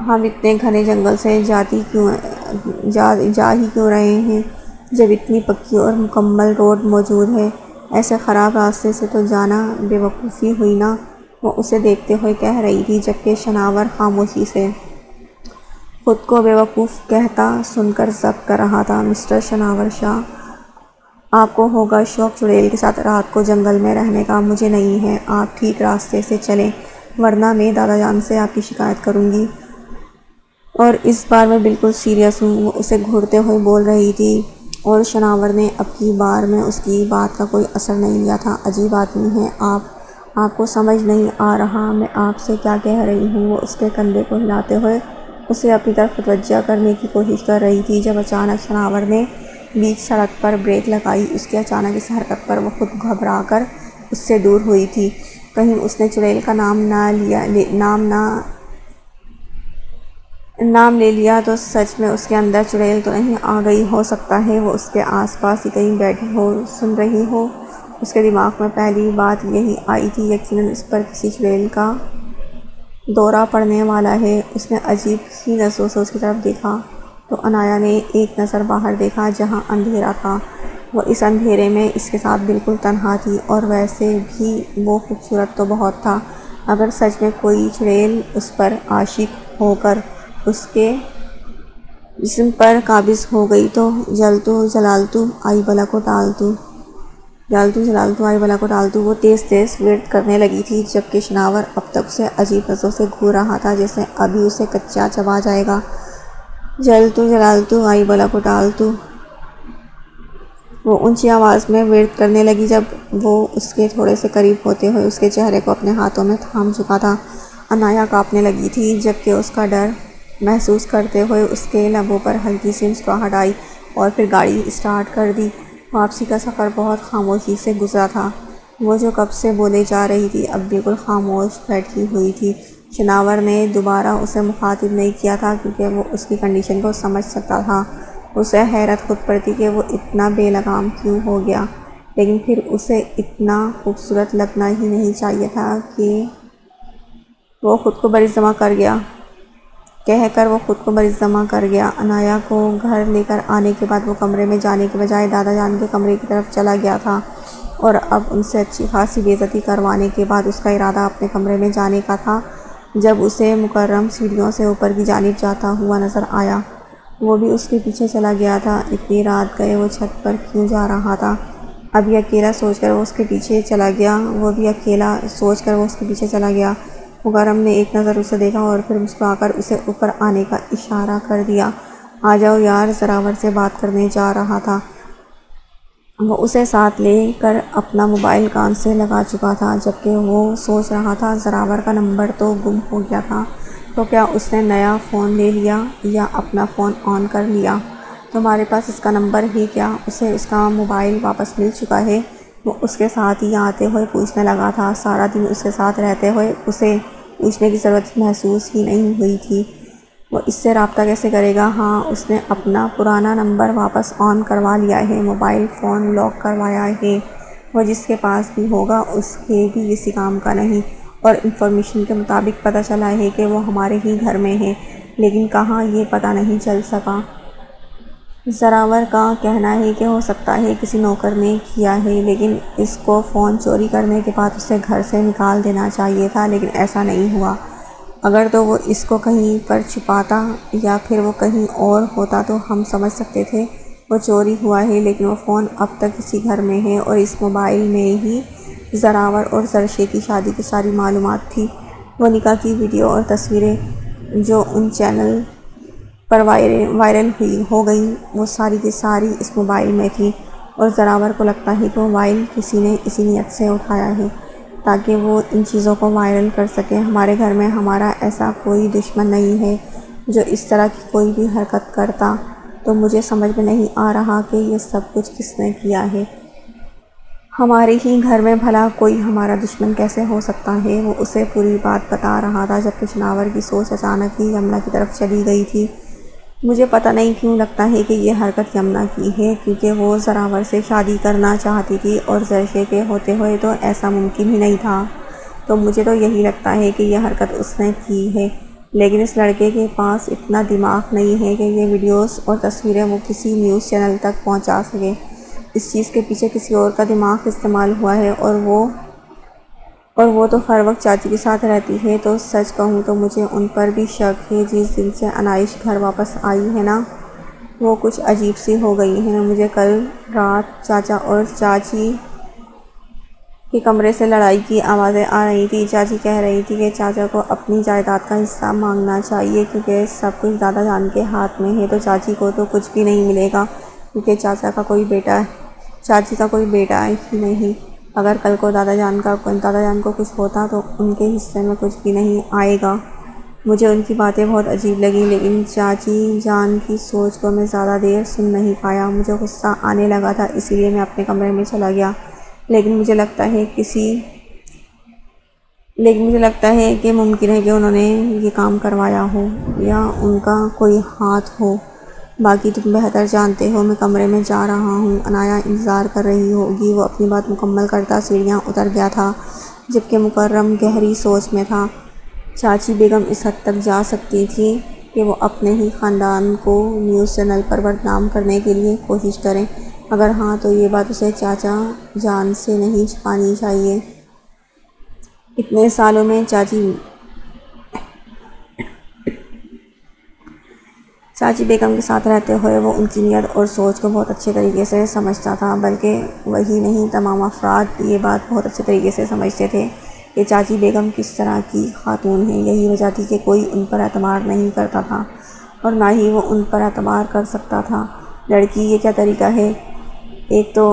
[SPEAKER 1] ہم اتنے گھنے جنگل سے جا ہی کیوں رہے ہیں جب اتنی پکی اور مکمل روڈ موجود ہے، ایسے خراب راستے سے تو جانا بے وقوفی ہوئی نا، وہ اسے دیکھتے ہوئے کہہ رہی تھی، جبکہ شناور خاموشی سے خود کو بے وقوف کہتا سن کر ضبط کر رہا تھا۔ مسٹر شناور شاہ، آپ کو ہوگا شوق چڑیل کے ساتھ رات کو جنگل میں رہنے کا، مجھے نہیں ہے، آپ ٹھیک راستے سے چلیں، ورنہ میں دادا جان سے آپ کی شکایت کروں گی، اور اس بار میں بالکل سیریس ہوں، وہ اسے گھورتے ہوئے بول رہی تھی، اور شناور نے اب کی بار میں اس کی بات کا کوئی اثر نہیں لیا تھا۔ عجیب آدمی ہیں آپ کو سمجھ نہیں آ رہا میں آپ سے کیا کہہ رہی ہوں، وہ اس کے کندھے کو ہلاتے ہوئے اسے اپنی طرف متوجہ کرنے کی کوشش کر رہی تھی، جب اچانک شناور نے بیچ سڑک پر بریک لگائی۔ اس کی اچانک اس حرکت پر وہ خود گھبرا کر اس سے دور ہوئی تھی، کہیں اس نے چڑیل کا نام لے لیا تو سچ میں اس کے اندر چڑیل تو نہیں آ گئی، ہو سکتا ہے وہ اس کے آس پاس ہی کہیں بیٹھی ہو، سن رہی ہو۔ اس کے دماغ میں پہلی بات یہی آئی تھی، یقیناً اس پر کسی چڑیل کا دورہ پڑنے والا ہے۔ اس نے عجیب ہی نظروں سے اس کی طرف دیکھا تو عنایا نے ایک نظر باہر دیکھا جہاں اندھیرا تھا، وہ اس اندھیرے میں اس کے ساتھ بالکل تنہا تھی، اور ویسے بھی وہ خوبصورت تو بہت تھا، اگر سچ میں کوئی چڑیل اس پر عاشق ہو کر اس کے جسم پر قابض ہو گئی تو جلتو جلالتو آئی بلا کو ٹالتو، وہ تیز ورد کرنے لگی تھی، جبکہ شناور اب تک اسے عجیب نظروں سے گھور رہا تھا جیسے ابھی اسے کچا چبا جائے گا۔ جلتو جلالتو آئی بلا کو ٹالتو، وہ اونچی آواز میں ورد کرنے لگی جب وہ اس کے تھوڑے سے قریب ہوتے ہوئے اس کے چہرے کو اپنے ہاتھوں میں تھام چکا تھا۔ عنایا کانپنے لگی تھی، جبکہ اس کا ڈر محسوس کرتے ہوئے اس کے لبوں پر ہلکی سی مسکراہٹ آئی، اور پھر گاڑی اسٹارٹ کر دی۔ واپسی کا سفر بہت خاموشی سے گزرا تھا، وہ جو کب سے بولے جا رہی تھی اب بالکل خاموش بیٹھی ہوئی تھی۔ شناور نے دوبارہ اسے مخاطب نہیں کیا تھا کیونکہ وہ اس کی کنڈیشن کو سمجھ سکتا تھا۔ اسے حیرت خود پر تھی کہ وہ اتنا بے لگام کیوں ہو گیا، لیکن پھر اسے اتنا خوبصورت لگنا ہی نہیں چاہیے تھا کہ وہ خود کو برجمہ کر گیا۔ عنایا کو گھر لے کر آنے کے بعد وہ کمرے میں جانے کے بجائے دادا جان کے کمرے کی طرف چلا گیا تھا، اور اب ان سے اچھی خاصی بے عزتی کروانے کے بعد اس کا ارادہ اپنے کمرے میں جانے کا تھا۔ جب اسے مکرم سیڑھیوں سے اوپر کی جانب جاتا ہوا نظر آیا، وہ بھی اس کے پیچھے چلا گیا تھا۔ اتنی رات گئے وہ چھت پر کیوں جا رہا تھا؟ ابھی اکیلا سوچ کر وہ اس کے پیچھے چلا گیا۔ مکرم نے ایک نظر اسے دیکھا اور پھر مسکرا کر اسے اوپر آنے کا اشارہ کر دیا۔ آ جاؤ یار، زراور سے بات کرنے جا رہا تھا۔ وہ اسے ساتھ لے کر اپنا موبائل کان سے لگا چکا تھا، جبکہ وہ سوچ رہا تھا زراور کا نمبر تو گم ہو گیا تھا، تو کیا اس نے نیا فون لے لیا یا اپنا فون آن کر لیا؟ تمہارے پاس اس کا نمبر ہے کیا؟ اسے اس کا موبائل واپس مل چکا ہے؟ وہ اس کے ساتھ ہی آتے ہوئے پوچھنے لگا تھا۔ سارا دن اس کے ساتھ رہتے ہوئے اسے پوچھنے کی ضرورت محسوس ہی نہیں ہوئی تھی۔ وہ اس سے رابطہ کیسے کرے گا؟ ہاں، اس نے اپنا پرانا نمبر واپس آن کروا لیا ہے، موبائل فون لاک کروایا ہے۔ وہ جس کے پاس بھی ہوگا اس کے بھی کسی کام کا نہیں، اور انفارمیشن کے مطابق پتہ چلا ہے کہ وہ ہمارے ہی گھر میں ہے، لیکن کہاں یہ پتہ نہیں چل سکا۔ زراور کا کہنا ہے کہ ہو سکتا ہے کسی نوکر نے کیا ہے، لیکن اس کو فون چوری کرنے کے بعد اسے گھر سے نکال دینا چاہیے تھا، لیکن ایسا نہیں ہوا۔ اگر تو وہ اس کو کہیں پر چھپاتا یا پھر وہ کہیں اور ہوتا تو ہم سمجھ سکتے تھے وہ چوری ہوا ہے، لیکن وہ فون اب تک اسی گھر میں ہے، اور اس موبائل میں ہی زراور اور زرشے کی شادی کی ساری معلومات تھی۔ وہ نکاح کی ویڈیو اور تصویریں جو ان چینل پر وائرل ہو گئیں، وہ ساری کی ساری اس موبائل میں تھی، اور زراور کو لگتا ہے کہ موبائل کسی نے اسی نیت سے اٹھایا ہے تاکہ وہ ان چیزوں کو وائرل کر سکے۔ ہمارے گھر میں ہمارا ایسا کوئی دشمن نہیں ہے جو اس طرح کی کوئی بھی حرکت کرتا، تو مجھے سمجھ میں نہیں آ رہا کہ یہ سب کچھ کس نے کیا ہے۔ ہمارے ہی گھر میں بھلا کوئی ہمارا دشمن کیسے ہو سکتا ہے؟ وہ اسے پوری بات بتا رہا تھا جب شناور کی سوچ اچانک ہی یمنا کی طرف چلی گئی تھی۔ مجھے پتہ نہیں کیوں لگتا ہے کہ یہ حرکت یمنا کی ہے، کیونکہ وہ زراور سے شادی کرنا چاہتی تھی، اور زرشے کے ہوتے ہوئے تو ایسا ممکن ہی نہیں تھا، تو مجھے تو یہی لگتا ہے کہ یہ حرکت اس نے کی ہے، لیکن اس لڑکے کے پاس اتنا دماغ نہیں ہے کہ یہ ویڈیوز اور تصویریں وہ کسی نیوز چینل تک پہنچا سکے۔ اس چیز کے پیچھے کسی اور کا دماغ استعمال ہوا ہے، اور وہ تو ہر وقت چاچی کے ساتھ رہتی ہے، تو سچ کہوں تو مجھے ان پر بھی شک ہے۔ جس دن سے انائش گھر واپس آئی ہے نا، وہ کچھ عجیب سی ہو گئی ہے۔ مجھے کل رات چاچا اور چاچی کے کمرے سے لڑائی کی آوازیں آ رہی تھی۔ چاچی کہہ رہی تھی کہ چاچا کو اپنی جائیداد کا حصہ مانگنا چاہیے، کیونکہ سب کچھ دادا جان کے ہاتھ میں ہے، تو چاچی کو تو کچھ بھی نہیں ملے گا، کیونکہ چاچی کا کوئی بیٹا ہی نہیں۔ اگر کل کو دادا جان کو کچھ ہوتا تو ان کے حصے میں کچھ بھی نہیں آئے گا۔ مجھے ان کی باتیں بہت عجیب لگیں، لیکن چاچی جان کی سوچ کو میں زیادہ دیر سن نہیں پایا۔ مجھے غصہ آنے لگا تھا، اسی لیے میں اپنے کمرے میں چلا گیا، لیکن مجھے لگتا ہے کہ ممکن ہے کہ انہوں نے یہ کام کروایا ہو یا ان کا کوئی ہاتھ ہو۔ باقی تم بہتر جانتے ہو۔ میں کمرے میں جا رہا ہوں، عنایا انتظار کر رہی ہوگی۔ وہ اپنی بات مکمل کرتا سیڑھیاں اتر گیا تھا، جبکہ مکرم گہری سوچ میں تھا۔ چاچی بیگم اس حد تک جا سکتی تھی کہ وہ اپنے ہی خاندان کو نیوز چینل پر بدنام کرنے کے لیے کوشش کریں۔ اگر ہاں تو یہ بات اسے چاچا جان سے نہیں چھپانی چاہیے۔ اتنے سالوں میں چاچی بیگم کے ساتھ رہتے ہوئے وہ ان کی نیت اور سوچ کو بہت اچھے طریقے سے سمجھتا تھا، بلکہ وہی نہیں، تمام افراد یہ بات بہت اچھے طریقے سے سمجھتے تھے کہ چاچی بیگم کس طرح کی خاتون ہیں۔ یہی وجہ تھی کہ کوئی ان پر اعتبار نہیں کرتا تھا، اور نہ ہی وہ ان پر اعتبار کر سکتا تھا۔ لڑکی، یہ کیا طریقہ ہے؟ ایک تو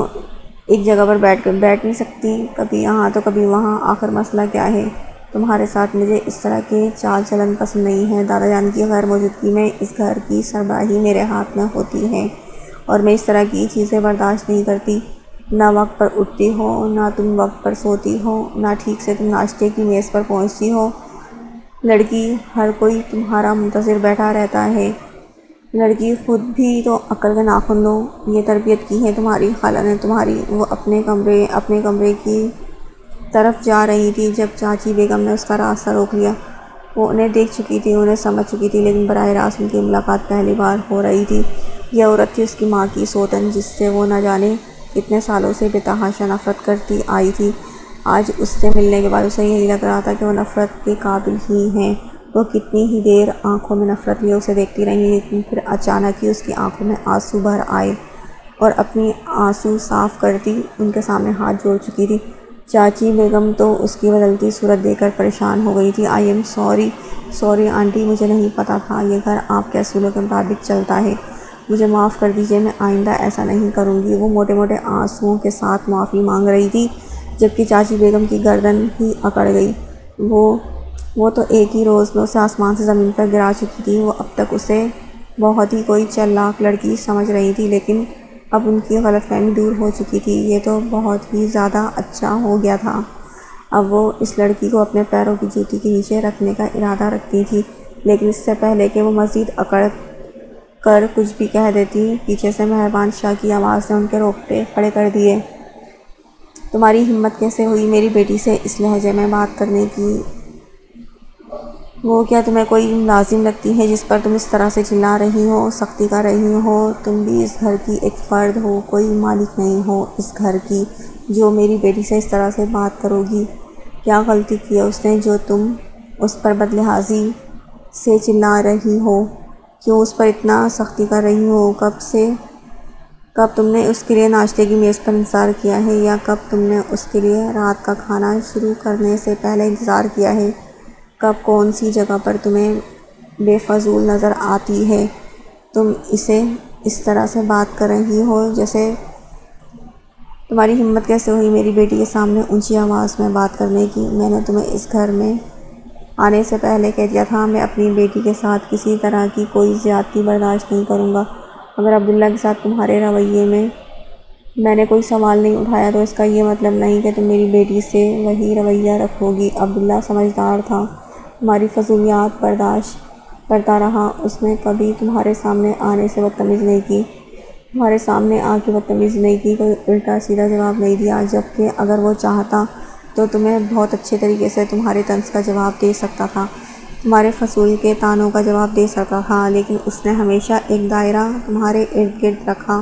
[SPEAKER 1] ایک جگہ پر بیٹھ نہیں سکتی، کبھی یہاں تو کبھی وہاں، آخر مسئلہ کیا ہے؟ تمہارے ساتھ مجھے اس طرح کے چال چلن پسند نہیں ہے۔ دادا جان کی غیر موجودگی میں اس گھر کی سربراہی میرے ہاتھ میں ہوتی ہے، اور میں اس طرح کی چیزیں برداشت نہیں کرتی۔ نہ وقت پر اٹھتی ہو، نہ تم وقت پر سوتی ہو، نہ ٹھیک سے تم ناشتے کی میز پر پہنچتی ہو۔ لڑکی، ہر کوئی تمہارا منتظر بیٹھا رہتا ہے۔ لڑکی، خود بھی تو عقل کے ناخن دو۔ یہ تربیت کی ہے تمہاری خالہ نے تمہاری۔ وہ اپنے کمرے کی طرف جا رہی تھی جب چاچی بیگم نے اس کا راستہ روک لیا۔ وہ انہیں دیکھ چکی تھی، انہیں سمجھ چکی تھی، لیکن براہ راست ان کی ملاقات پہلی بار ہو رہی تھی۔ یہ عورت تھی اس کی ماں کی سوتن، جس سے وہ نہ جانے کتنے سالوں سے بے تحاشا نفرت کرتی آئی تھی۔ آج اس سے ملنے کے بعد اسے یہی لگ رہا تھا کہ وہ نفرت کے قابل ہی ہیں۔ وہ کتنی ہی دیر آنکھوں میں نفرت لیے اسے دیکھتی رہی، لیکن پھر اچانک ہی اس کی آنکھوں میں آنسو بھر آئے، اور اپنی آنسو صاف کرتی ان کے سامنے ہاتھ جوڑ چکی تھی۔ چاچی بیگم تو اس کی بدلتی صورت دیکھ کر پریشان ہو گئی تھی۔ آئی ایم سوری آنٹی، مجھے نہیں پتہ تھا یہ گھر آپ کے اصولوں کے مطابق چلتا ہے۔ مجھے معاف کر دیجیے، میں آئندہ ایسا نہیں کروں گی۔ وہ موٹے موٹے آنسوؤں کے ساتھ معافی مانگ رہی تھی، جبکہ چاچی بیگم کی گردن ہی اکڑ گئی۔ وہ تو ایک ہی روز میں اسے آسمان سے زمین پر گرا چکی تھی۔ وہ اب تک اسے بہت ہی کوئی چالاک لڑکی سمجھ رہی تھی، لیکن اب ان کی غلط فہمی دور ہو چکی تھی۔ یہ تو بہت ہی زیادہ اچھا ہو گیا تھا۔ اب وہ اس لڑکی کو اپنے پیروں کی جوتی کے نیچے رکھنے کا ارادہ رکھتی تھی۔ لیکن اس سے پہلے کہ وہ مزید اکڑ کر کچھ بھی کہہ دیتی، پیچھے سے مہربان شاہ کی آواز نے ان کے روکٹے کھڑے کر دیے۔ تمہاری ہمت کیسے ہوئی میری بیٹی سے اس لہجے میں بات کرنے کی؟ وہ کیا تمہیں کوئی ملازم لگتی ہے جس پر تم اس طرح سے چلا رہی ہو، سختی کر رہی ہو؟ تم بھی اس گھر کی ایک فرد ہو، کوئی مالک نہیں ہو اس گھر کی، جو میری بیٹی سے اس طرح سے بات کرو گی۔ کیا غلطی کی ہے اس نے جو تم اس پر بدلہذی سے چلا رہی ہو؟ کیوں اس پر اتنا سختی کر رہی ہو؟ کب تم نے اس کے لیے ناشتے کی میز پر انتظار کیا ہے، یا کب تم نے اس کے لیے رات کا کھانا شروع کرنے سے پہلے انتظار کیا ہے؟ کب کون سی جگہ پر تمہیں بے فضول نظر آتی ہے؟ تم اسے اس طرح سے بات کر رہی ہو جیسے… تمہاری ہمت کیسے ہوئی میری بیٹی کے سامنے اونچی آواز میں بات کرنے کی؟ میں نے تمہیں اس گھر میں آنے سے پہلے کہہ دیا تھا، میں اپنی بیٹی کے ساتھ کسی طرح کی کوئی زیادتی برداشت نہیں کروں گا۔ اگر عبداللہ کے ساتھ تمہارے رویے میں نے کوئی سوال نہیں اٹھایا تو اس کا یہ مطلب نہیں کہ تم میری بیٹی سے وہی رویہ رکھو گی۔ عبداللہ سمجھدار تھا، تمہاری فضولیات برداشت کرتا رہا، اس نے کبھی تمہارے سامنے آنے سے بدتمیزی نہیں کی، تمہارے سامنے آ کے بدتمیزی نہیں کی، کوئی الٹا سیدھا جواب نہیں دیا، جبکہ اگر وہ چاہتا تو تمہیں بہت اچھے طریقے سے تمہارے طنز کا جواب دے سکتا تھا، تمہارے فضول کے طعنوں کا جواب دے سکتا تھا، لیکن اس نے ہمیشہ ایک دائرہ تمہارے ارد گرد رکھا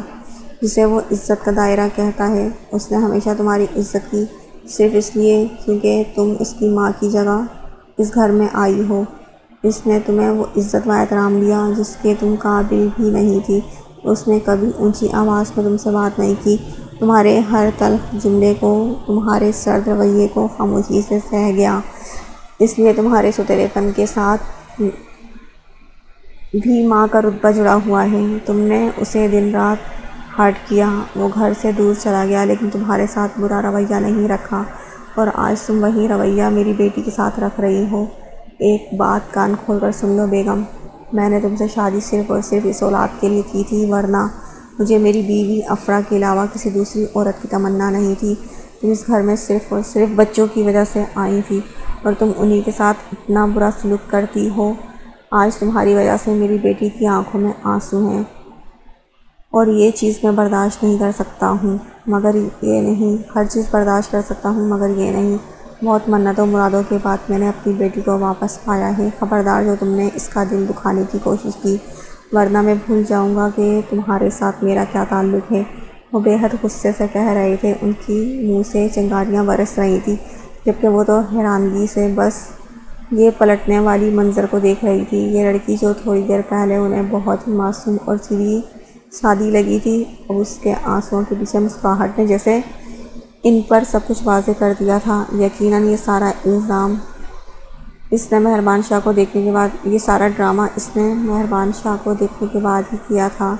[SPEAKER 1] جسے وہ عزت کا دائرہ کہتا ہے۔ اس نے ہمیشہ تمہاری عزت کی، صرف اس لیے کیونکہ تم اس کی ماں کی جگہ اس گھر میں آئی ہو۔ اس نے تمہیں وہ عزت و احترام دیا جس کے تم قابل بھی نہیں تھی۔ اس نے کبھی اونچی آواز میں تم سے بات نہیں کی، تمہارے ہر تلخ جملے کو، تمہارے سرد رویے کو خاموشی سے سہ گیا، اس لیے تمہارے ستیلے پن کے ساتھ بھی ماں کا رتبہ جڑا ہوا ہے۔ تم نے اسے دن رات ہرٹ کیا، وہ گھر سے دور چلا گیا، لیکن تمہارے ساتھ برا رویہ نہیں رکھا، اور آج تم وہی رویہ میری بیٹی کے ساتھ رکھ رہی ہو۔ ایک بات کان کھول کر سن لو بیگم، میں نے تم سے شادی صرف اور صرف اس اولاد کے لیے کی تھی، ورنہ مجھے میری بیوی افرا کے علاوہ کسی دوسری عورت کی تمنا نہیں تھی۔ تم اس گھر میں صرف اور صرف بچوں کی وجہ سے آئی تھی، اور تم انہی کے ساتھ اتنا برا سلوک کرتی ہو۔ آج تمہاری وجہ سے میری بیٹی کی آنکھوں میں آنسو ہیں، اور یہ چیز میں برداشت نہیں کر سکتا ہوں، مگر یہ نہیں، ہر چیز برداشت کر سکتا ہوں مگر یہ نہیں۔ بہت منتوں مرادوں کے بعد میں نے اپنی بیٹی کو واپس پایا ہے۔ خبردار جو تم نے اس کا دل دکھانے کی کوشش کی، ورنہ میں بھول جاؤں گا کہ تمہارے ساتھ میرا کیا تعلق ہے۔ وہ بے حد غصے سے کہہ رہے تھے، ان کی منہ سے چنگاریاں برس رہی تھیں، جبکہ وہ تو حیرانگی سے بس یہ پلٹنے والی منظر کو دیکھ رہی تھی۔ یہ لڑکی جو تھوڑی دیر پہلے انہیں بہت ہی معصوم اور سیدھی سادی لگی تھی، اب اس کے آنسوؤں کے پیچھے مسکراہٹ نے جیسے ان پر سب کچھ واضح کر دیا تھا۔ یقیناً یہ سارا الزام اس نے مہربان شاہ کو دیکھنے کے بعد، یہ سارا ڈرامہ اس نے مہربان شاہ کو دیکھنے کے بعد ہی کیا تھا۔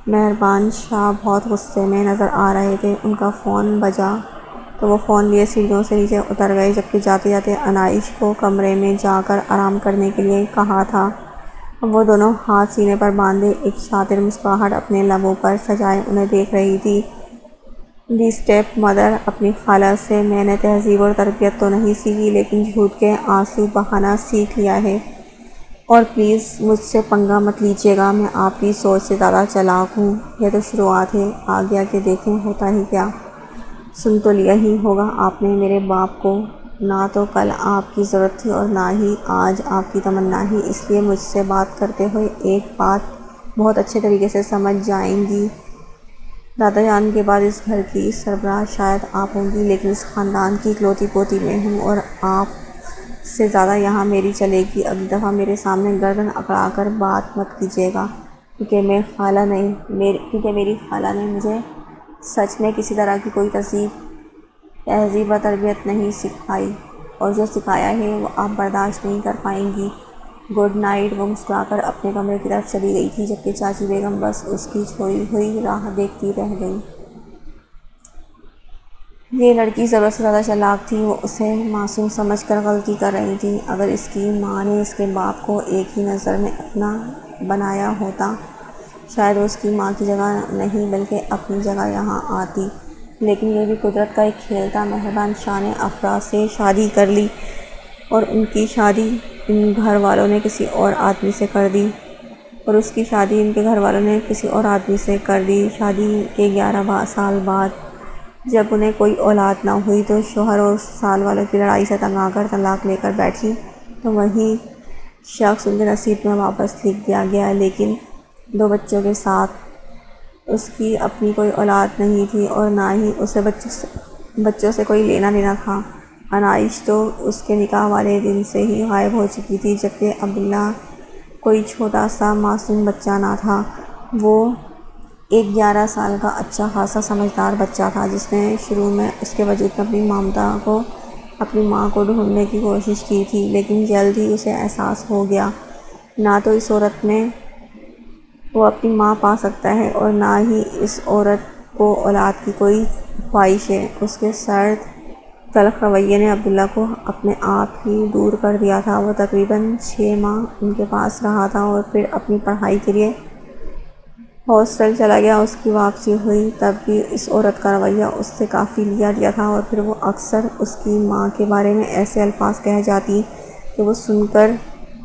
[SPEAKER 1] مہربان شاہ بہت غصے میں نظر آ رہے تھے۔ ان کا فون بجا تو وہ فون لیے سیڑھیوں سے نیچے اتر گئے، جبکہ جاتے جاتے انائش کو کمرے میں جا کر آرام کرنے کے لیے کہا تھا۔ اب وہ دونوں ہاتھ سینے پر باندھے، ایک شاطر مسکراہٹ اپنے لبوں پر سجائے انہیں دیکھ رہی تھی۔ دی اسٹیپ مدر، اپنی خالہ سے میں نے تہذیب اور تربیت تو نہیں سیکھی، لیکن جھوٹ کے آنسو بہانا سیکھ لیا ہے، اور پلیز مجھ سے پنگا مت لیجیے گا، میں آپ کی سوچ سے زیادہ چالاک ہوں۔ یہ تو شروعات ہے، آگے آگے دیکھیں ہوتا ہی کیا۔ سن تو لیا ہی ہوگا آپ نے میرے باپ کو، نہ تو کل آپ کی ضرورت تھی اور نہ ہی آج آپ کی تمنا ہی، اس لیے مجھ سے بات کرتے ہوئے ایک بات بہت اچھے طریقے سے سمجھ جائیں گی، دادا جان کے بعد اس گھر کی سربراہ شاید آپ ہوں گی، لیکن اس خاندان کی اکلوتی پوتی میں ہوں، اور آپ سے زیادہ یہاں میری چلے گی۔ اگلی دفعہ میرے سامنے گردن اکڑا کر بات مت کیجیے گا، کیونکہ میری خالہ نے مجھے سچ میں کسی طرح کی کوئی تہذیب و تربیت نہیں سکھائی، اور جو سکھایا ہے وہ آپ برداشت نہیں کر پائیں گی۔ Good night. وہ مسکرا کر اپنے کمرے کی طرف چلی گئی تھی، جبکہ چاچی بیگم بس اس کی چھوڑی ہوئی راہ دیکھتی رہ گئی۔ یہ لڑکی ضرورت سے زیادہ چالاک تھی، وہ اسے معصوم سمجھ کر غلطی کر رہی تھی۔ اگر اس کی ماں نے اس کے باپ کو ایک ہی نظر میں اپنا بنایا ہوتا، شاید وہ اس کی ماں کی جگہ نہیں بلکہ اپنی جگہ یہاں آتی، لیکن یہ بھی قدرت کا ایک کھیل تھا۔ مہربان شاہ نے افرا سے شادی کر لی، اور ان کی شادی ان گھر والوں نے کسی اور آدمی سے کر دی، اور اس کی شادی ان کے گھر والوں نے کسی اور آدمی سے کر دی۔ شادی کے 11 سال بعد جب انہیں کوئی اولاد نہ ہوئی تو شوہر اور سال والوں کی لڑائی سے تنگ آ کر طلاق لے کر بیٹھی، تو وہی شخص ان کے نصیب میں واپس لکھ دیا گیا، لیکن 2 بچوں کے ساتھ۔ اس کی اپنی کوئی اولاد نہیں تھی اور نہ ہی اسے بچوں سے کوئی لینا دینا تھا۔ انائش تو اس کے نکاح والے دن سے ہی غائب ہو چکی تھی، جبکہ عبداللہ کوئی چھوٹا سا معصوم بچہ نہ تھا، وہ ایک 11 سال کا اچھا خاصا سمجھدار بچہ تھا، جس نے شروع میں اس کے وجود میں اپنی ماں کو ڈھونڈنے کی کوشش کی تھی، لیکن جلد ہی اسے احساس ہو گیا نہ تو اس عورت میں وہ اپنی ماں پا سکتا ہے اور نہ ہی اس عورت کو اولاد کی کوئی خواہش ہے۔ اس کے سرد تلخ رویے نے عبداللہ کو اپنے آپ ہی دور کر دیا تھا۔ وہ تقریباً 6 ماہ ان کے پاس رہا تھا اور پھر اپنی پڑھائی کے لیے ہاسٹل چلا گیا۔ اس کی واپسی ہوئی تب بھی اس عورت کا رویہ اس سے کافی لیا تھا، اور پھر وہ اکثر اس کی ماں کے بارے میں ایسے الفاظ کہہ جاتی کہ وہ سن کر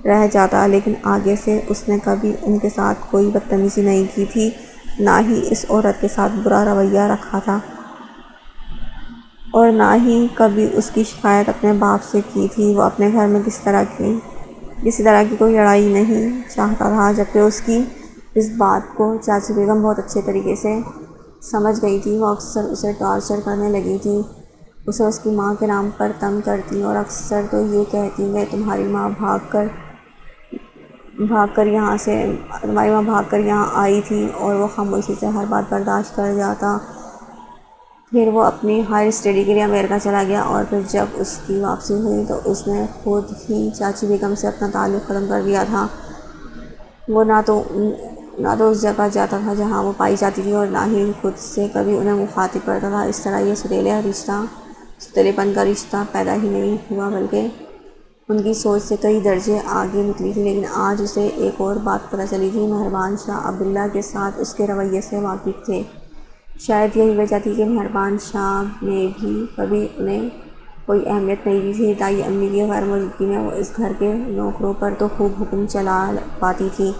[SPEAKER 1] رہ جاتا، لیکن آگے سے اس نے کبھی ان کے ساتھ کوئی بدتمیزی نہیں کی تھی، نہ ہی اس عورت کے ساتھ برا رویہ رکھا تھا، اور نہ ہی کبھی اس کی شکایت اپنے باپ سے کی تھی۔ وہ اپنے گھر میں کسی طرح کی کوئی لڑائی نہیں چاہتا تھا، جبکہ اس کی اس بات کو چاچی بیگم بہت اچھے طریقے سے سمجھ گئی تھی۔ وہ اکثر اسے ٹارچر کرنے لگی تھی، اسے اس کی ماں کے نام پر تنگ کرتی اور اکثر تو یہ کہتی کہ تمہاری ماں بھاگ کر یہاں آئی تھی، اور وہ خاموشی سے ہر بات برداشت کر جاتا۔ پھر وہ اپنی ہائر اسٹڈی کے لیے امریکہ چلا گیا، اور پھر جب اس کی واپسی ہوئی تو اس نے خود ہی چاچی بیگم سے اپنا تعلق ختم کر دیا تھا۔ وہ نہ تو اس جگہ جاتا تھا جہاں وہ پائی جاتی تھی، اور نہ ہی خود سے کبھی انہیں مخاطب کرتا تھا۔ اس طرح یہ ستیلے پن کا رشتہ پیدا ہی نہیں ہوا، بلکہ ان کی سوچ سے کئی درجے آگے نکلی تھی۔ لیکن آج اسے ایک اور بات پتہ چلی تھی۔ مہربان شاہ عبداللہ کے ساتھ اس کے رویے سے واقف تھے۔ شاید یہی وجہ تھی کہ مہربان شاہ نے بھی کبھی انہیں کوئی اہمیت نہیں دی تھی۔ دائی امی کی غیر موجودگی میں وہ اس گھر کے نوکروں پر تو خوب حکم چلا پاتی تھی،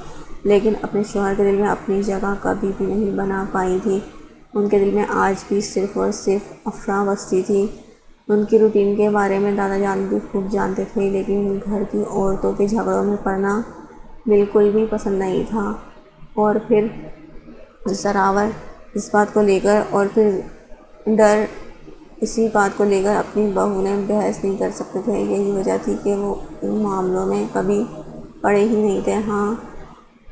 [SPEAKER 1] لیکن اپنے شوہر کے دل میں اپنی جگہ کبھی بھی نہیں بنا پائی تھی۔ ان کے دل میں آج بھی صرف اور صرف افراح بستی تھی۔ ان کی روٹین کے بارے میں دادا جان بھی خوب جانتے تھے، لیکن گھر کی عورتوں کے جھگڑوں میں پڑنا بالکل بھی پسند نہیں تھا، اور پھر زراور اس بات کو لے کر اور پھر ڈر اسی بات کو لے کر اپنی بہو نے بحث نہیں کر سکتے تھے۔ یہی وجہ تھی کہ وہ ان معاملوں میں کبھی پڑے ہی نہیں تھے۔ ہاں،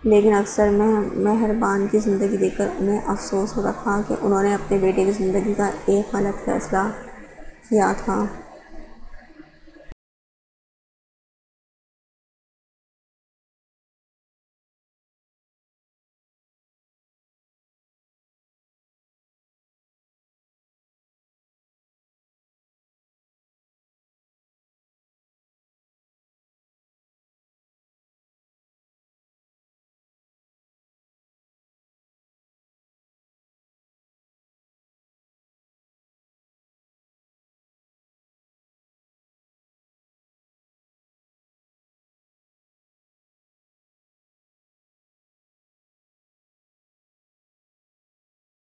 [SPEAKER 1] لیکن اکثر مہربان کی زندگی دیکھ کر انہیں افسوس ہوتا تھا کہ انہوں نے اپنے بیٹے کی زندگی کا ایک غلط فیصلہ کیا تھا۔